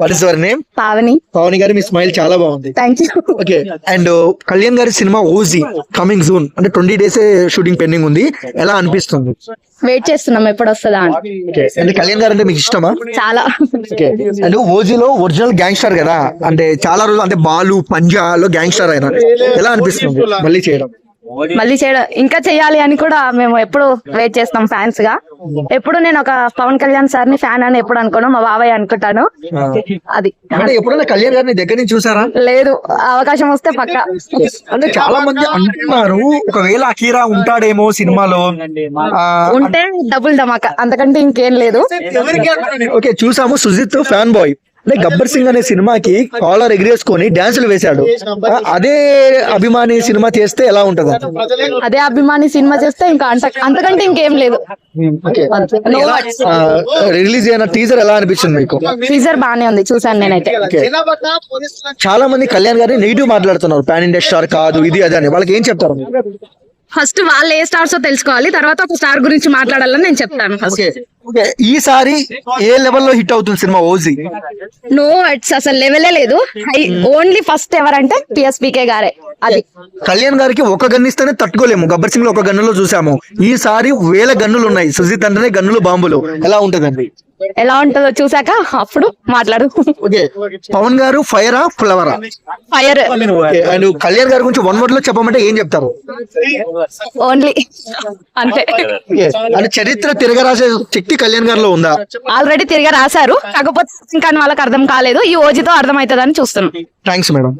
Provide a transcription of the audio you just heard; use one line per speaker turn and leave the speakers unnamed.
What is your name?
Pavani.
Pavani garu, మీ smile చాలా బాగుంది.
Thank you.
Okay, and Kalyan గారి సినిమా ఓజీ కమింగ్ జూన్, అంటే 20 days షూటింగ్ పెండింగ్ ఉంది. ఎలా అనిపిస్తుంది?
వెయిట్ చేస్తున్నాం ఎప్పుడు వస్తుందా అని.
అంటే కళ్యాణ్ గారు అంటే మీకు ఇష్టమా?
చాలా.
ఓకే, అండ్ ఓజీలో ఒరిజినల్ గ్యాంగ్స్టర్ కదా, అంటే చాలా రోజులు అంటే బాలు పంజాలో గ్యాంగ్స్టర్ అయినా ఎలా అనిపిస్తుంది మళ్ళీ చేయడం?
మళ్ళీ చేయడం ఇంకా చెయ్యాలి అని కూడా మేము ఎప్పుడు వెయిట్ చేస్తాం ఫ్యాన్స్ గా. ఎప్పుడు నేను ఒక పవన్ కళ్యాణ్ సార్ ని ఫ్యాన్ అని ఎప్పుడు అనుకోను, మా బాబాయ్ అనుకుంటాను. అది
అంటే ఎప్పుడైనా కళ్యాణ్ గారిని దగ్గర నుంచి చూసారా?
లేదు, అవకాశం వస్తే పక్కా.
అంటే చాలా మంది అంటున్నారు ఒకవేళ అఖీరా ఉంటాడేమో సినిమాలో.
ఉంటే డబుల్ ధమాకా, అంతకంటే ఇంకేం లేదు.
ఓకే, చూసాము సుజిత్ ఫ్యాన్ బాయ్, అంటే గబ్బర్ సింగ్ అనే సినిమాకి కాలర్ ఎగిరేసుకొని డ్యాన్సులు వేశాడు. అదే అభిమాని సినిమా చేస్తే ఎలా ఉంటది?
అదే అభిమాని సినిమా చేస్తే ఇంకా అంతకంటే ఇంకేం లేదు.
రిలీజ్ అయిన టీజర్ ఎలా అనిపించింది మీకు?
టీజర్ బానే ఉంది, చూసాను నేనైతే.
చాలా మంది కళ్యాణ్ గారిని నెగిటివ్ మాట్లాడుతున్నారు, పాన్ ఇండియా స్టార్ కాదు ఇది అది అని. వాళ్ళకి ఏం చెప్తారు?
ఫస్ట్ వాళ్ళు ఏ స్టార్స్ తెలుసుకోవాలి, తర్వాత ఒక స్టార్ గురించి మాట్లాడాలని నేను చెప్తాను.
ఈసారి ఏ లెవెల్లో హిట్ అవుతుంది సినిమా ఓజీ?
నో, ఇట్స్ అసలు లెవెలే లేదు. ఓన్లీ ఫస్ట్ ఎవరంటే పిఎస్పీకే గారే. అది
కళ్యాణ్ గారికి ఒక గన్ను ఇస్తేనే తట్టుకోలేము. గబ్బర్ సింగ్ లో ఒక గన్నులో చూసాము, ఈసారి 1000 గన్నులు ఉన్నాయి. సుజిత్ అంటేనే గన్నులు బాంబులు. ఎలా ఉంటదండి?
ఎలా ఉంటుందో చూసాక అప్పుడు మాట్లాడు.
ఓకే, పవన్ గారు ఫైరా ఫ్లవరా?
ఫైర్.
అండ్ కళ్యాణ్ గారి గురించి 1 word లో చెప్పమంటే ఏం చెప్తారు?
ఓన్లీ అంతే.
అంటే చరిత్ర తిరగరాసే శక్తి కళ్యాణ్ గారిలో ఉందా?
ఆల్రెడీ తిరిగి రాశారు, కాకపోతే ఇంకా వాళ్ళకి అర్థం కాలేదు. ఈ ఓజీతో అర్థం అవుతుందని చూస్తున్నాం.
Thanks madam.